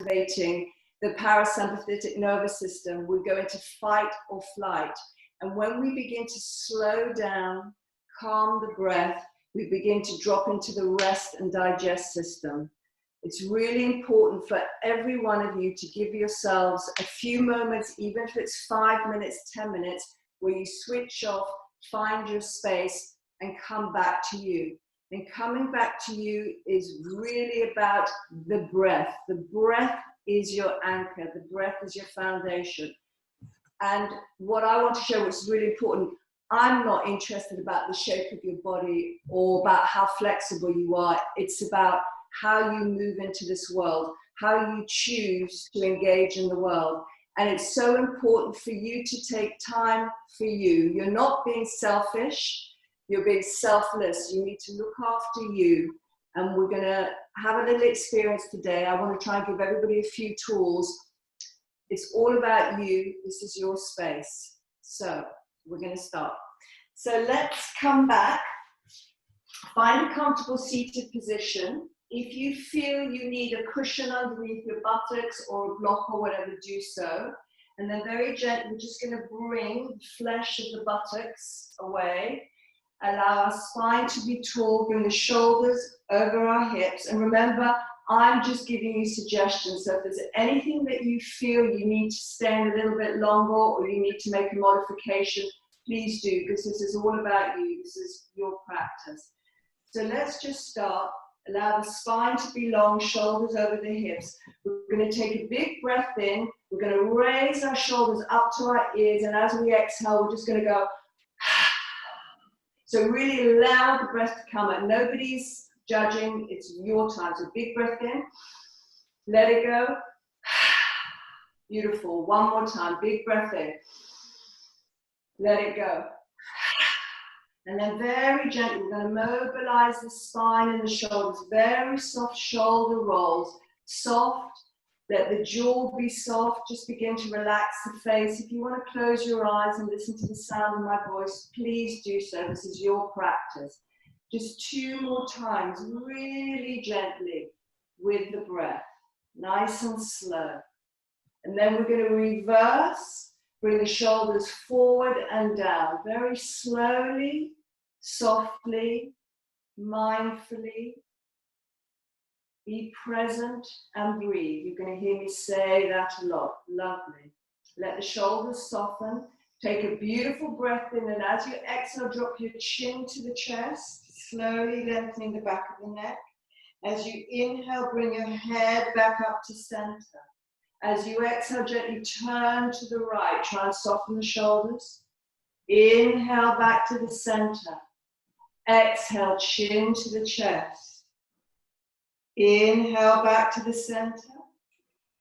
activating the parasympathetic nervous system. We go into fight or flight. And when we begin to slow down, calm the breath, we begin to drop into the rest and digest system. It's really important for every one of you to give yourselves a few moments, even if it's 5 minutes, 10 minutes, where you switch off, find your space, and come back to you. And coming back to you is really about the breath. The breath is your anchor. The breath is your foundation. And what I want to show, which is really important, I'm not interested about the shape of your body or about how flexible you are. It's about how you move into this world, how you choose to engage in the world. And it's so important for you to take time for you. You're not being selfish, you're being selfless. You need to look after you. And we're gonna have a little experience today. I want to try and give everybody a few tools. It's all about you. This is your space. So we're gonna start. So let's come back. Find a comfortable seated position. If you feel you need a cushion underneath your buttocks or a block or whatever, do so. And then very gently, we're just going to bring the flesh of the buttocks away. Allow our spine to be tall, bring the shoulders over our hips. And remember, I'm just giving you suggestions. So if there's anything that you feel you need to stay in a little bit longer or you need to make a modification, please do, because this is all about you. This is your practice. So let's just start. Allow the spine to be long, shoulders over the hips. We're going to take a big breath in. We're going to raise our shoulders up to our ears. And as we exhale, we're just going to go. So really allow the breath to come out. Nobody's judging. It's your time. So big breath in. Let it go. Beautiful. One more time. Big breath in. Let it go. And then very gently, we're going to mobilize the spine and the shoulders. Very soft shoulder rolls. Soft. Let the jaw be soft. Just begin to relax the face. If you want to close your eyes and listen to the sound of my voice, please do so. This is your practice. Just 2 more times, really gently with the breath. Nice and slow. And then we're going to reverse. Bring the shoulders forward and down. Very slowly. Softly, mindfully, be present and breathe. You're going to hear me say that a lot. Lovely. Let the shoulders soften. Take a beautiful breath in, and as you exhale, drop your chin to the chest, slowly lengthening the back of the neck. As you inhale, bring your head back up to center. As you exhale, gently turn to the right. Try and soften the shoulders. Inhale back to the center. Exhale, chin to the chest. Inhale back to the center.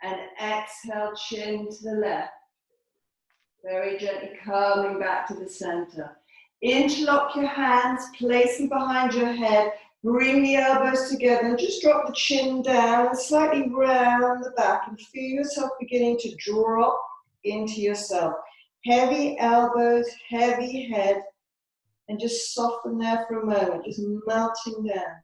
And exhale, chin to the left. Very gently coming back to the center. Interlock your hands, place them behind your head. Bring the elbows together and just drop the chin down and slightly round the back and feel yourself beginning to drop into yourself. Heavy elbows, heavy head. And just soften there for a moment, just melting down.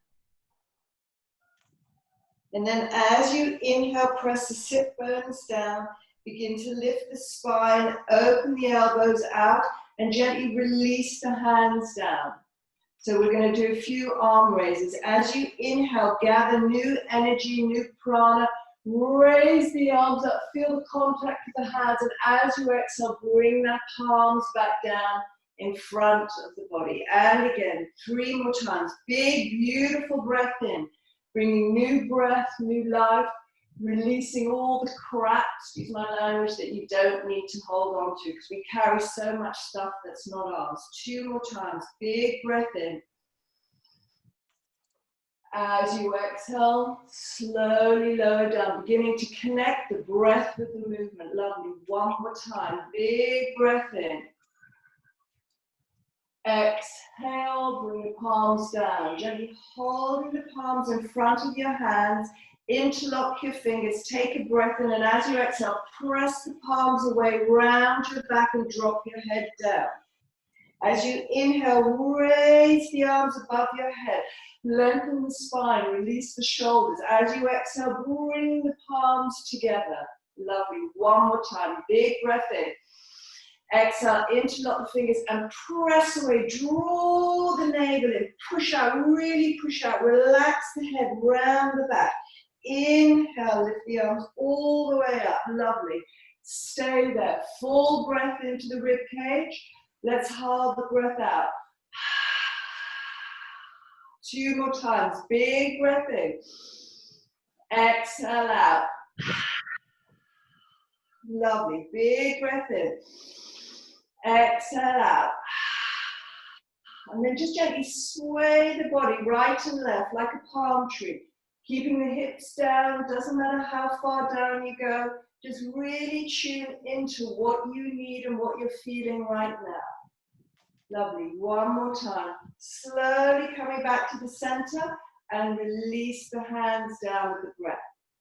And then as you inhale, press the sit bones down, begin to lift the spine, open the elbows out, and gently release the hands down. So we're going to do a few arm raises. As you inhale, gather new energy, new prana, raise the arms up, feel the contact with the hands, and as you exhale, bring the palms back down in front of the body. And again, 3 more times. Big, beautiful breath in. Bringing new breath, new life. Releasing all the crap, excuse my language, that you don't need to hold on to. Because we carry so much stuff that's not ours. 2 more times. Big breath in. As you exhale, slowly lower down. Beginning to connect the breath with the movement. Lovely. 1 more time. Big breath in. Exhale, bring your palms down. Gently holding the palms in front of your hands. Interlock your fingers. Take a breath in, and as you exhale, press the palms away, round your back, and drop your head down. As you inhale, raise the arms above your head. Lengthen the spine, release the shoulders. As you exhale, bring the palms together. Lovely. One more time. Big breath in. Exhale, interlock the fingers and press away. Draw the navel in. Push out, really push out. Relax the head, round the back. Inhale, lift the arms all the way up. Lovely. Stay there. Full breath into the rib cage. Let's hold the breath out. 2 more times. Big breath in. Exhale out. Lovely. Big breath in. Exhale out. And then just gently sway the body right and left like a palm tree. Keeping the hips down. Doesn't matter how far down you go. Just really tune into what you need and what you're feeling right now. Lovely. One more time. Slowly coming back to the center and release the hands down with the breath.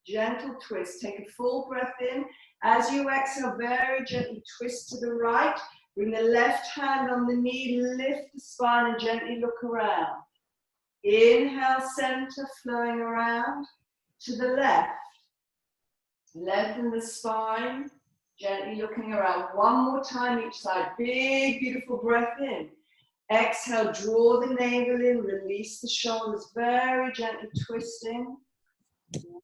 Gentle twist. Take a full breath in. As you exhale, very gently twist to the right. Bring the left hand on the knee. Lift the spine and gently look around. Inhale, center, flowing around. To the left. Lengthen the spine. Gently looking around. One more time each side. Big, beautiful breath in. Exhale, draw the navel in. Release the shoulders. Very gently twisting.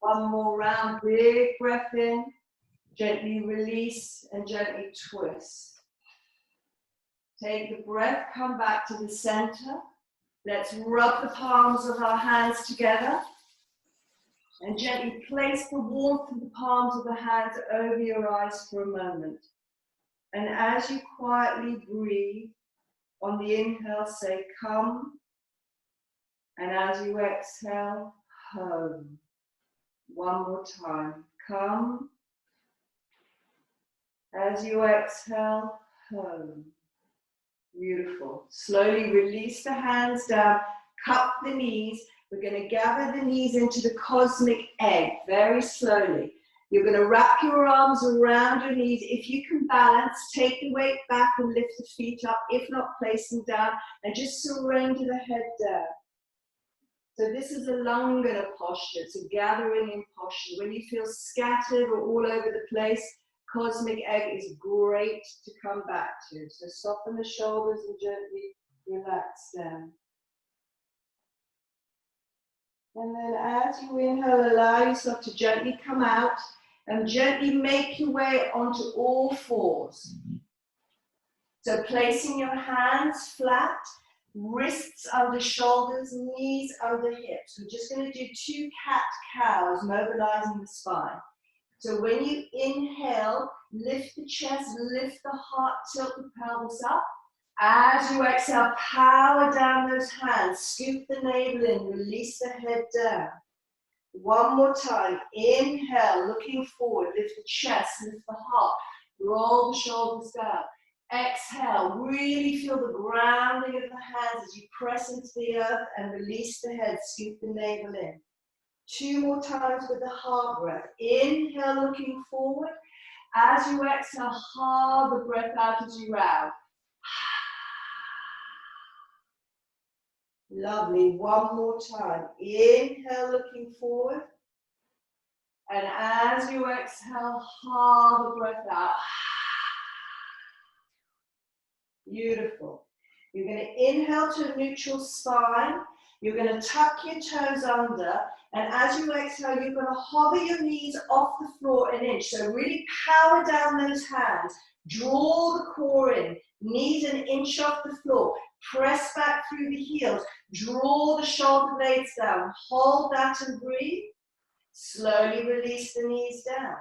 One more round. Big breath in. Gently release and gently twist. Take the breath. Come back to the center. Let's rub the palms of our hands together. And gently place the warmth of the palms of the hands over your eyes for a moment. And as you quietly breathe, on the inhale say come. And as you exhale, home. One more time. Come. As you exhale, home. Beautiful. Slowly release the hands down. Cup the knees. We're going to gather the knees into the cosmic egg very slowly. You're going to wrap your arms around your knees. If you can balance, take the weight back and lift the feet up. If not, place them down and just surrender the head down. So this is a Langana posture. It's a gathering in posture. When you feel scattered or all over the place, cosmic egg is great to come back to. So soften the shoulders and gently relax down. And then as you inhale, allow yourself to gently come out and gently make your way onto all fours. So placing your hands flat, wrists under shoulders, knees under hips. We're just going to do 2 cat-cows, mobilizing the spine. So when you inhale, lift the chest, lift the heart, tilt the pelvis up. As you exhale, power down those hands, scoop the navel in, release the head down. One more time, inhale, looking forward, lift the chest, lift the heart, roll the shoulders down. Exhale, really feel the grounding of the hands as you press into the earth and release the head, scoop the navel in. 2 more times with the heart breath. Inhale, looking forward. As you exhale, hold the breath out as you round. Lovely. One more time. Inhale, looking forward. And as you exhale, hold the breath out. Beautiful. You're going to inhale to a neutral spine. You're going to tuck your toes under. And as you exhale, you're going to hover your knees off the floor an inch. So really power down those hands. Draw the core in. Knees an inch off the floor. Press back through the heels. Draw the shoulder blades down. Hold that and breathe. Slowly release the knees down.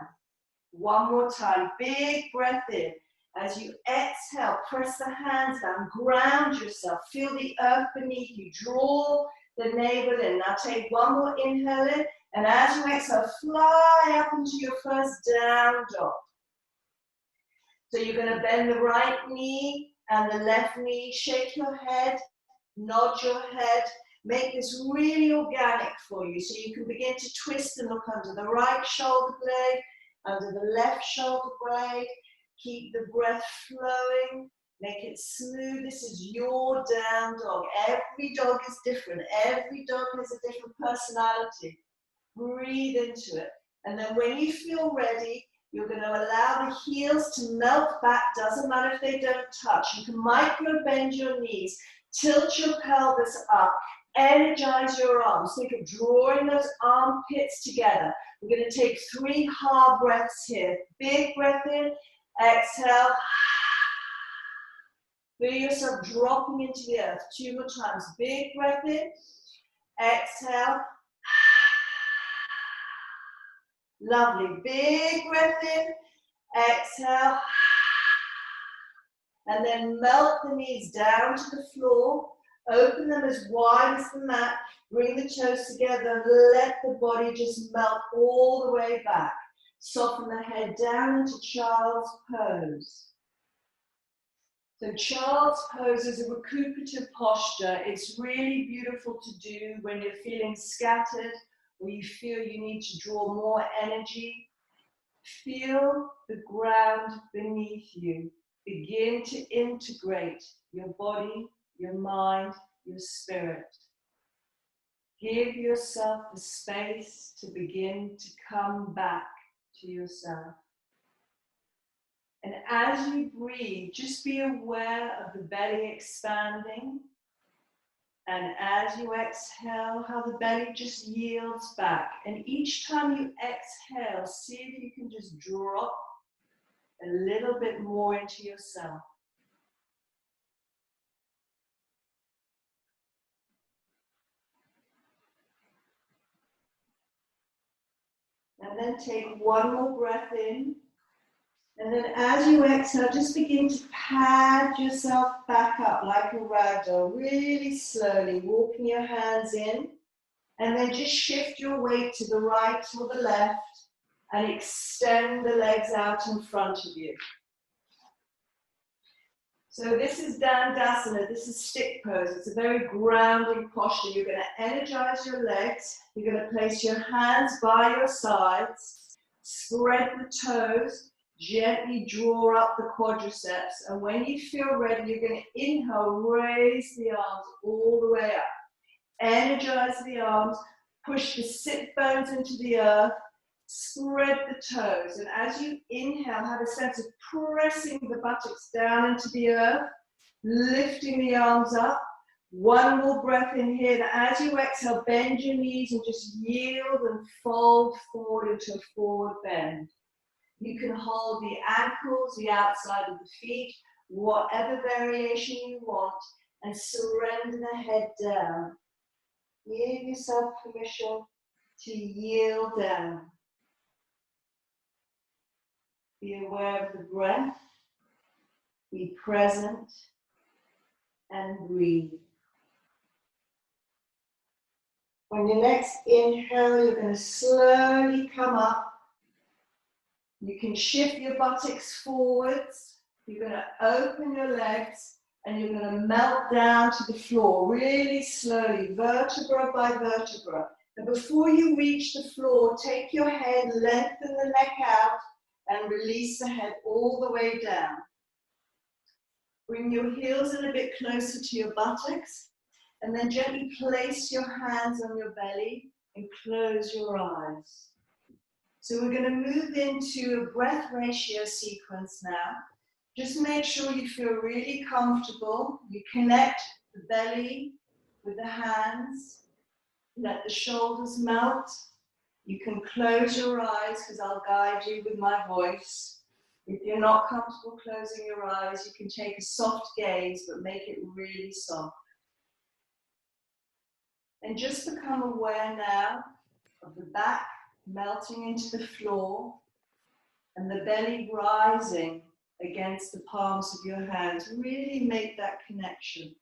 One more time. Big breath in. As you exhale, press the hands down. Ground yourself. Feel the earth beneath you. Draw the navel in. Now take one more inhale in. And as you exhale, fly up into your first down dog. So you're going to bend the right knee and the left knee. Shake your head. Nod your head. Make this really organic for you. So you can begin to twist and look under the right shoulder blade, under the left shoulder blade. Keep the breath flowing. Make it smooth. This is your down dog. Every dog is different. Every dog has a different personality. Breathe into it. And then when you feel ready, you're going to allow the heels to melt back. Doesn't matter if they don't touch. You can micro bend your knees. Tilt your pelvis up. Energize your arms. Think of drawing those armpits together. We're going to take 3 hard breaths here. Big breath in. Exhale. Feel yourself dropping into the earth. 2 more times. Big breath in. Exhale. Lovely. Big breath in. Exhale. And then melt the knees down to the floor. Open them as wide as the mat. Bring the toes together. Let the body just melt all the way back. Soften the head down into child's pose. So child's pose is a recuperative posture. It's really beautiful to do when you're feeling scattered or you feel you need to draw more energy. Feel the ground beneath you. Begin to integrate your body, your mind, your spirit. Give yourself the space to begin to come back to yourself. And as you breathe, just be aware of the belly expanding. And as you exhale, how the belly just yields back. And each time you exhale, see if you can just drop a little bit more into yourself. And then take 1 more breath in. And then as you exhale, just begin to pad yourself back up like a ragdoll, really slowly, walking your hands in. And then just shift your weight to the right or the left and extend the legs out in front of you. So this is Dandasana, this is stick pose. It's a very grounding posture. You're going to energize your legs. You're going to place your hands by your sides, spread the toes, gently draw up the quadriceps. And when you feel ready, you're going to inhale, raise the arms all the way up. Energize the arms, push the sit bones into the earth, spread the toes. And as you inhale, have a sense of pressing the buttocks down into the earth, lifting the arms up. 1 more breath in here. And as you exhale, bend your knees and just yield and fold forward into a forward bend. You can hold the ankles, the outside of the feet, whatever variation you want, and surrender the head down. Give yourself permission to yield down. Be aware of the breath, be present, and breathe. On your next inhale, you're going to slowly come up. You can shift your buttocks forwards. You're going to open your legs and you're going to melt down to the floor really slowly, vertebra by vertebra. And before you reach the floor, take your head, lengthen the neck out, and release the head all the way down. Bring your heels in a bit closer to your buttocks, and then gently place your hands on your belly and close your eyes. So we're going to move into a breath ratio sequence now. Just make sure you feel really comfortable. You connect the belly with the hands. Let the shoulders melt. You can close your eyes because I'll guide you with my voice. If you're not comfortable closing your eyes, you can take a soft gaze, but make it really soft. And just become aware now of the back melting into the floor and the belly rising against the palms of your hands. Really make that connection.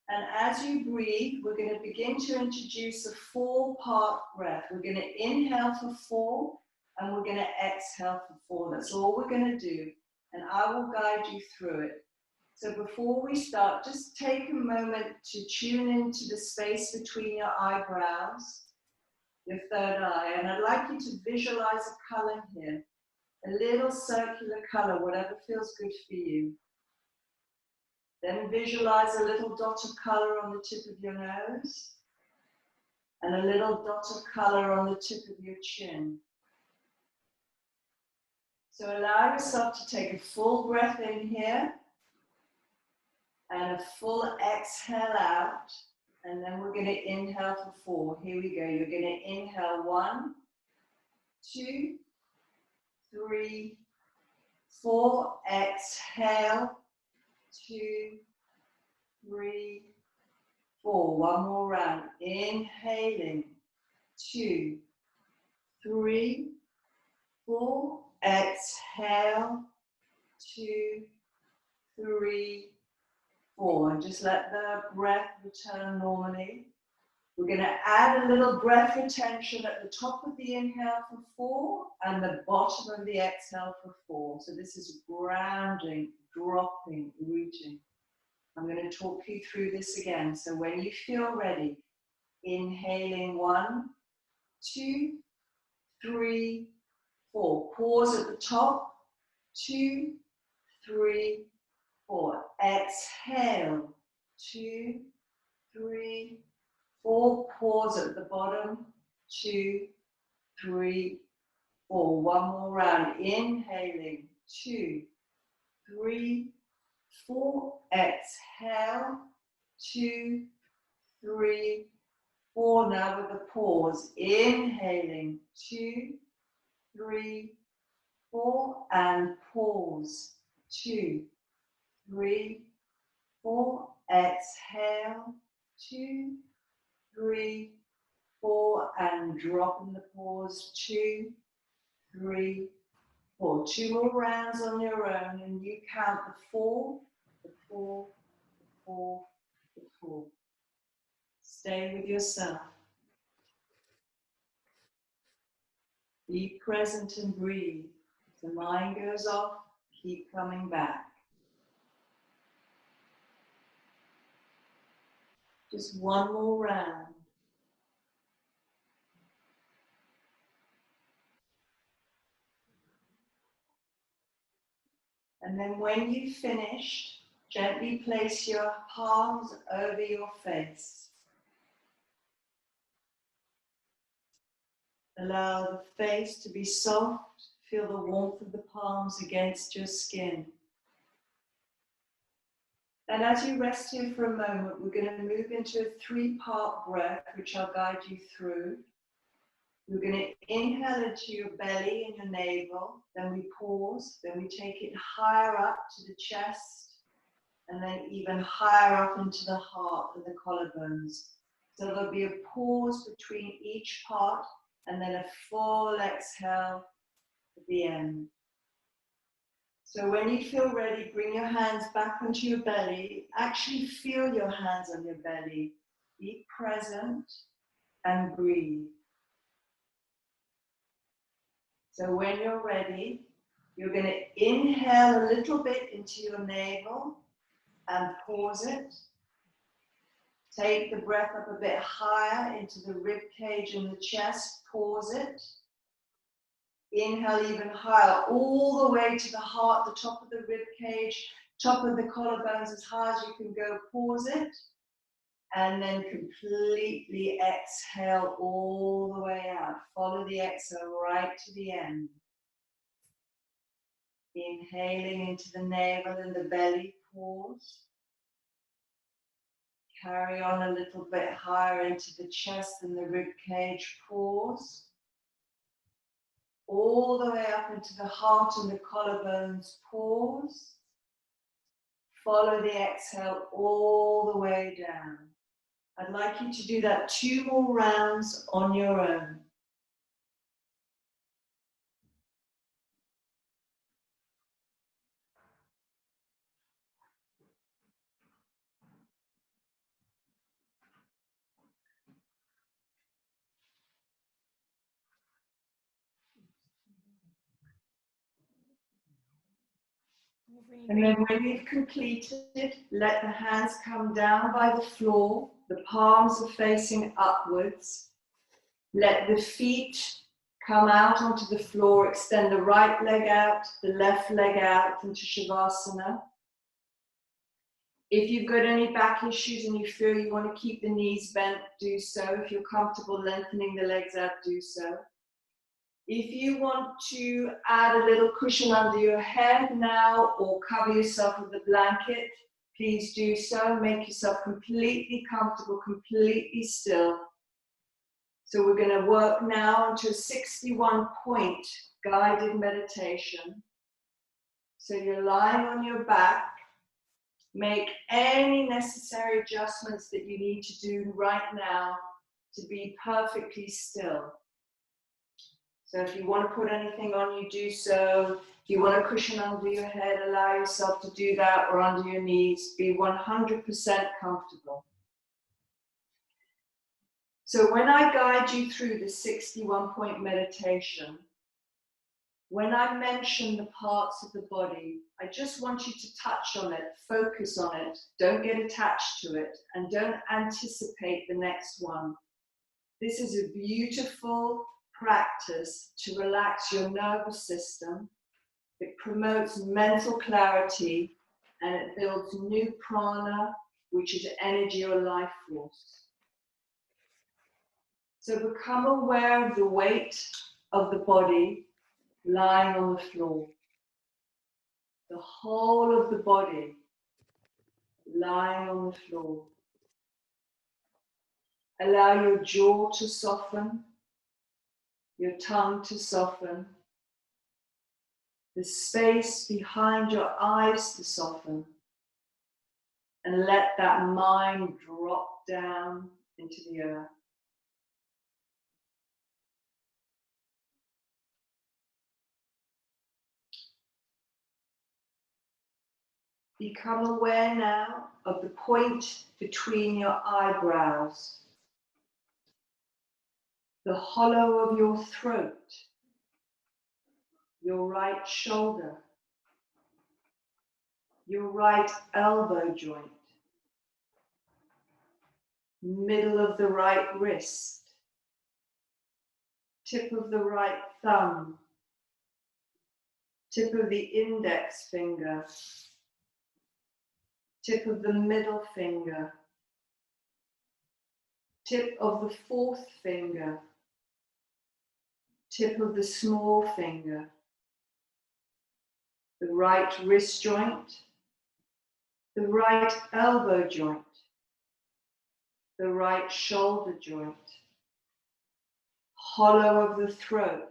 And as you breathe, we're going to begin to introduce a 4-part breath. We're going to inhale for 4 and we're going to exhale for 4. That's all we're going to do. And I will guide you through it. So before we start, just take a moment to tune into the space between your eyebrows, your third eye. And I'd like you to visualize a color here. a little circular color, whatever feels good for you. Then visualize a little dot of color on the tip of your nose and a little dot of color on the tip of your chin. So allow yourself to take a full breath in here and a full exhale out. And then we're going to inhale for 4. Here we go. You're going to inhale 1, 2, 3, 4. Exhale 2, 3, 4. One more round. Inhaling 2, 3, 4. Exhale 2, 3, 4. And just let the breath return normally. We're going to add a little breath retention at the top of the inhale for 4 and the bottom of the exhale for 4. So this is grounding, dropping, rooting. I'm going to talk you through this again. So when you feel ready, inhaling 1, 2, 3, 4. Pause at the top. 2, 3, 4. Exhale. 2, 3, 4. Pause at the bottom. 2, 3, 4. One more round. Inhaling. 2, 3, 4. Exhale. 2, 3, 4. Now with a pause. Inhaling. 2, 3, 4. And pause. 2, 3, 4. Exhale. 2, 3, 4. And drop in the pause. 2, 3, 4. 2 more rounds on your own, and you count the 4, the 4, the 4, the 4. Stay with yourself. Be present and breathe. If the mind goes off, keep coming back. Just one more round. And then when you've finished, gently place your palms over your face. Allow the face to be soft. Feel the warmth of the palms against your skin. And as you rest here for a moment, we're going to move into a 3-part breath, which I'll guide you through. We're going to inhale into your belly and your navel, then we pause, then we take it higher up to the chest, and then even higher up into the heart and the collarbones. So there'll be a pause between each part, and then a full exhale at the end. So when you feel ready, bring your hands back onto your belly. Actually feel your hands on your belly. Be present and breathe. So when you're ready, you're going to inhale a little bit into your navel and pause it. Take the breath up a bit higher into the rib cage and the chest. Pause it. Inhale even higher, all the way to the heart, the top of the rib cage, top of the collarbones, as high as you can go. Pause it. And then completely exhale all the way out. Follow the exhale right to the end. Inhaling into the navel and the belly. Pause. Carry on a little bit higher into the chest and the rib cage. Pause. All the way up into the heart and the collarbones. Pause. Follow the exhale all the way down. I'd like you to do that 2 more rounds on your own. And then when you've completed, let the hands come down by the floor. The palms are facing upwards. Let the feet Come out onto the floor, extend the right leg out, the left leg out into Shavasana. If you've got any back issues and you feel you want to keep the knees bent, do so. If you're comfortable lengthening the legs out, do so. If you want to add a little cushion under your head now or cover yourself with a blanket, please do so. Make yourself completely comfortable, completely still. So we're going to work now into a 61-point guided meditation. So you're lying on your back. Make any necessary adjustments that you need to do right now to be perfectly still. So if you want to put anything on, you do so. If you want a cushion under your head, allow yourself to do that, or under your knees. Be 100% comfortable. So when I guide you through the 61-point meditation, when I mention the parts of the body, I just want you to touch on it, focus on it, don't get attached to it, and don't anticipate the next one. This is a beautiful practice to relax your nervous system. It promotes mental clarity, and it builds new prana, which is energy or life force. So become aware of the weight of the body lying on the floor. The whole of the body lying on the floor. Allow your jaw to soften, your tongue to soften, the space behind your eyes to soften, and let that mind drop down into the earth. Become aware now of the point between your eyebrows, the hollow of your throat, your right shoulder, your right elbow joint, middle of the right wrist, tip of the right thumb, tip of the index finger, tip of the middle finger, tip of the fourth finger, tip of the small finger, the right wrist joint, the right elbow joint, the right shoulder joint, hollow of the throat.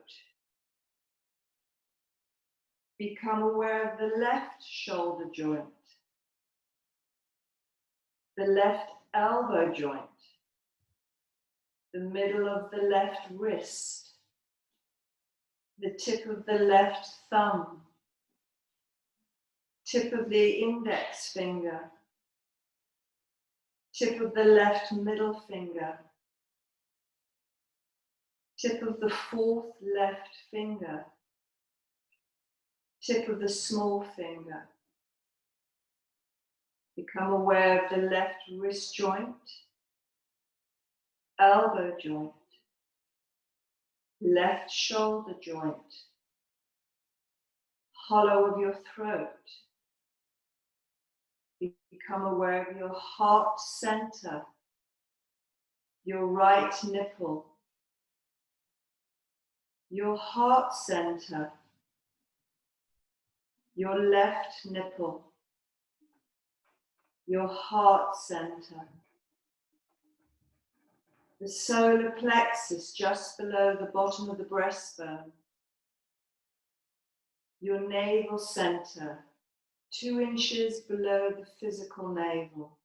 Become aware of the left shoulder joint, the left elbow joint, the middle of the left wrist, the tip of the left thumb, tip of the index finger, tip of the left middle finger, tip of the fourth left finger, tip of the small finger. Become aware of the left wrist joint, elbow joint, left shoulder joint, hollow of your throat. Become aware of your heart center, your right nipple, your heart center, your left nipple, your heart center, the solar plexus just below the bottom of the breastbone, your navel center, 2 inches below the physical navel,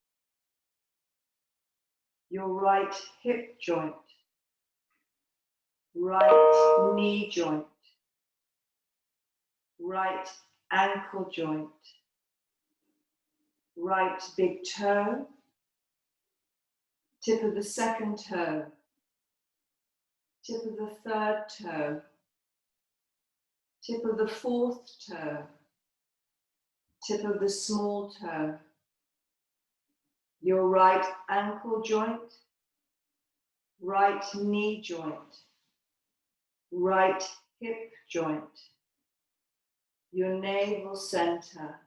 your right hip joint, right knee joint, right ankle joint, right big toe, tip of the second toe, tip of the third toe, tip of the fourth toe, tip of the small toe, your right ankle joint, right knee joint, right hip joint, your navel center,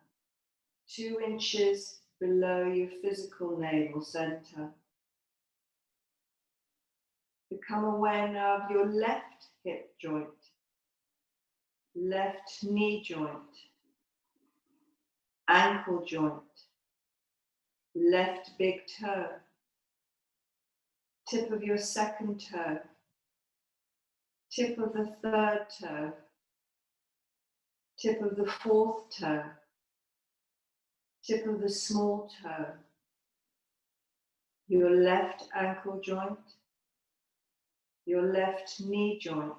2 inches below your physical navel center. Become aware now of your left hip joint, left knee joint, ankle joint, left big toe, tip of your second toe, tip of the third toe, tip of the fourth toe, tip of the small toe, your left ankle joint, your left knee joint,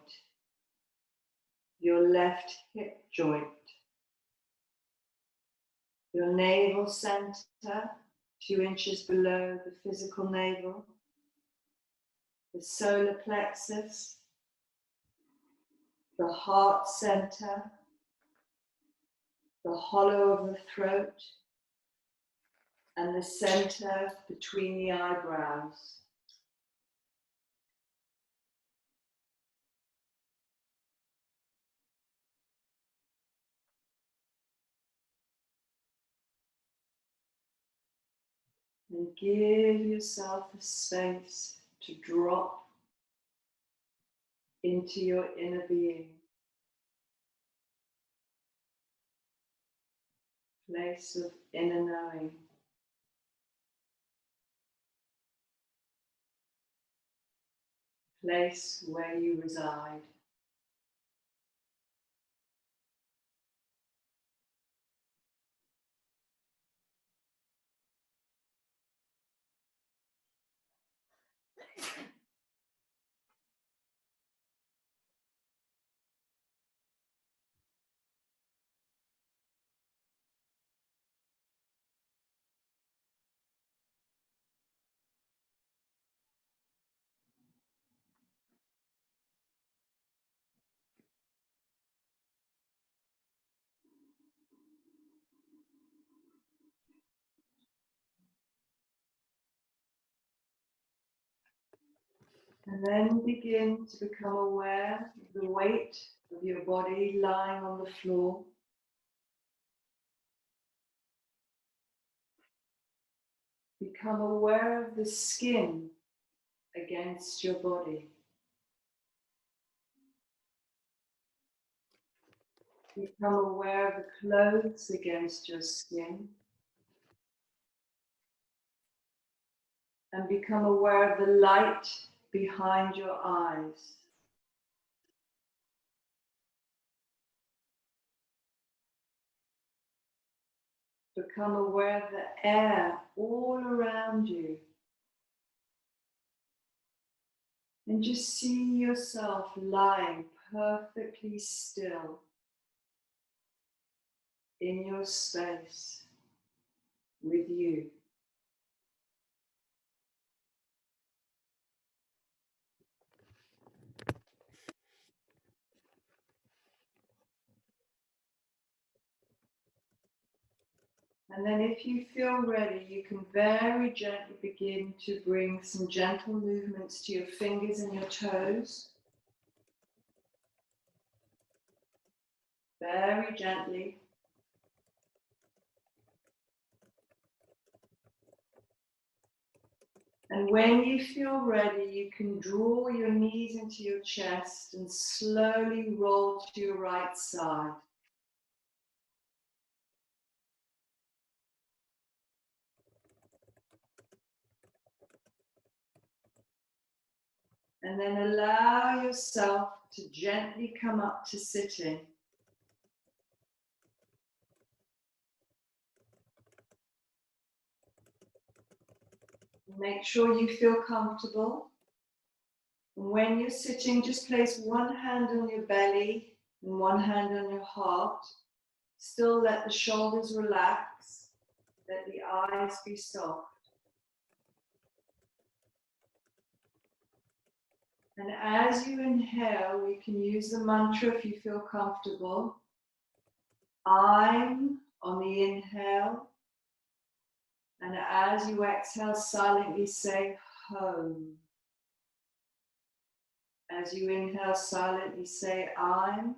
your left hip joint, your navel center, 2 inches below the physical navel, the solar plexus, the heart center, the hollow of the throat, and the center between the eyebrows. And give yourself the space to drop into your inner being. Place of inner knowing. Place where you reside. And then begin to become aware of the weight of your body lying on the floor. Become aware of the skin against your body. Become aware of the clothes against your skin. And become aware of the light behind your eyes. Become aware of the air all around you. And just see yourself lying perfectly still in your space with you. And then if you feel ready, you can very gently begin to bring some gentle movements to your fingers and your toes. Very gently. And when you feel ready, you can draw your knees into your chest and slowly roll to your right side. And then allow yourself to gently come up to sitting. Make sure you feel comfortable. And when you're sitting, just place one hand on your belly and one hand on your heart. Still let the shoulders relax. Let the eyes be soft. And as you inhale, you can use the mantra if you feel comfortable. I'm on the inhale. And as you exhale, silently say home. As you inhale, silently say I'm.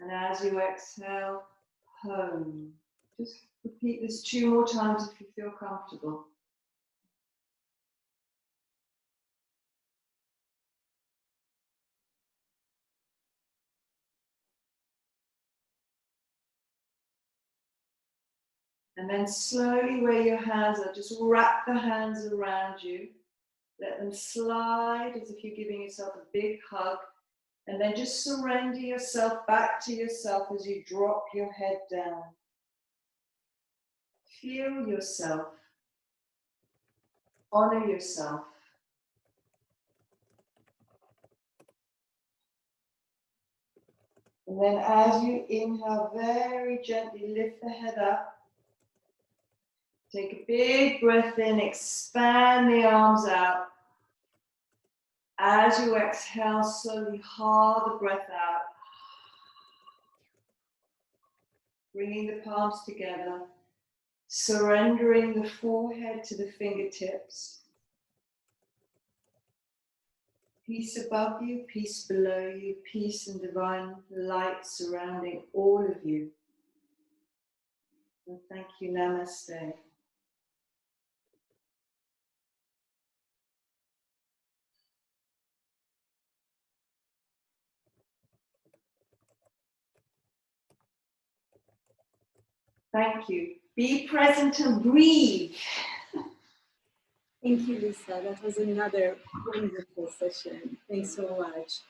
And as you exhale, home. Just repeat this 2 more times if you feel comfortable. And then slowly where your hands are, just wrap the hands around you. Let them slide as if you're giving yourself a big hug. And then just surrender yourself back to yourself as you drop your head down. Feel yourself. Honor yourself. And then as you inhale, very gently lift the head up. Take a big breath in, expand the arms out. As you exhale, slowly haul the breath out. Bringing the palms together, surrendering the forehead to the fingertips. Peace above you, peace below you, peace and divine light surrounding all of you. And thank you, Namaste. Thank you. Be present and breathe. Thank you, Lisa. That was another wonderful session. Thanks so much.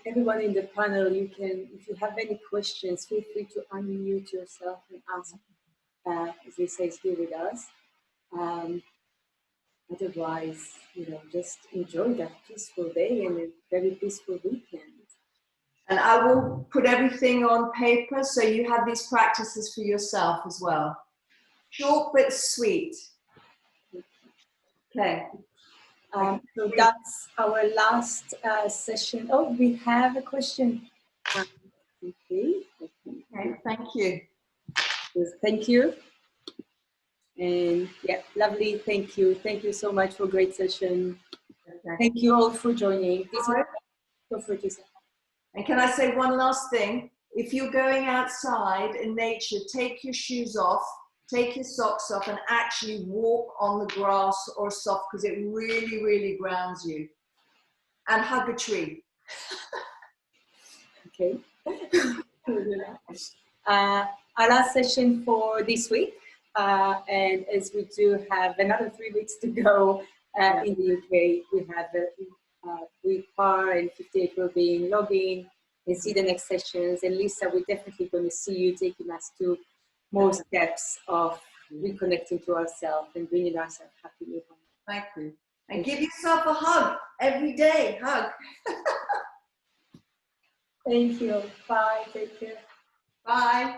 Everyone in the panel, you can, if you have any questions, feel free to unmute yourself and ask, as Lisa is here with us. Otherwise, just enjoy that peaceful day and a very peaceful weekend. And I will put everything on paper so you have these practices for yourself as well. Short but sweet. Okay. So that's our last session. Oh, we have a question. Okay, thank you. Thank you. And yeah, lovely. Thank you. Thank you so much for a great session. Okay. Thank you all for joining. And can I say one last thing? If you're going outside in nature, take your shoes off, take your socks off, and actually walk on the grass or soft, because it really, really grounds you. And hug a tree. Okay. Our last session for this week, and as we do have another 3 weeks to go in the UK, we have week PAR and 58 Wellbeing login and see the next sessions. And Lisa, we're definitely going to see you taking us to more steps of reconnecting to ourselves and bringing ourselves happily home. Thank you. And give yourself a hug every day. Hug. Thank you. Bye. Take care. Bye.